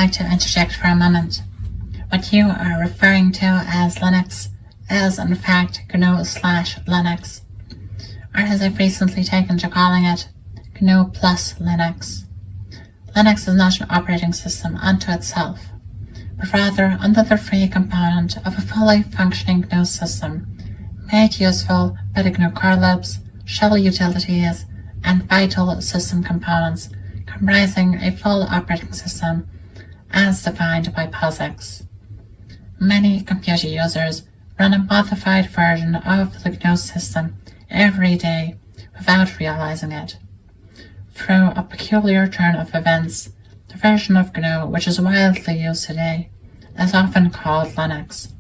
like to interject for a moment. What you are referring to as Linux is in fact GNU/Linux, or as I've recently taken to calling it, GNU plus Linux. Linux is not an operating system unto itself, but rather another free component of a fully functioning GNU system, made useful by the GNU core libs, shell utilities, and vital system components comprising a full operating system as defined by POSIX. Many computer users run a modified version of the GNU system every day without realizing it. Through a peculiar turn of events, the version of GNU which is widely used today is often called Linux,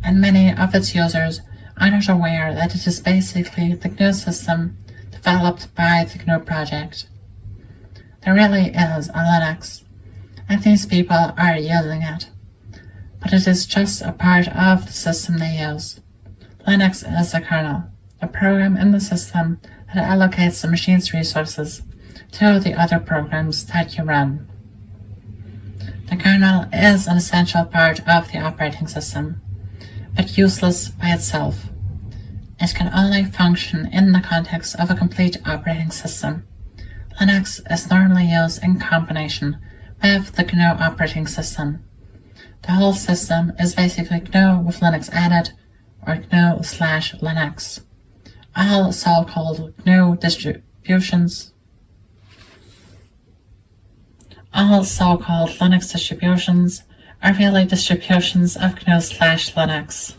and many of its users are not aware that it is basically the GNU system developed by the GNU project. There really is a Linux, and these people are using it, but it is just a part of the system they use. Linux is the kernel, the program in the system that allocates the machine's resources to the other programs that you run. The kernel is an essential part of the operating system, but useless by itself. It can only function in the context of a complete operating system. Linux is normally used in combination with the GNU operating system. The whole system is basically GNU with Linux added, or GNU/Linux. All so-called GNU distributions, all so-called Linux distributions are really distributions of GNU/Linux.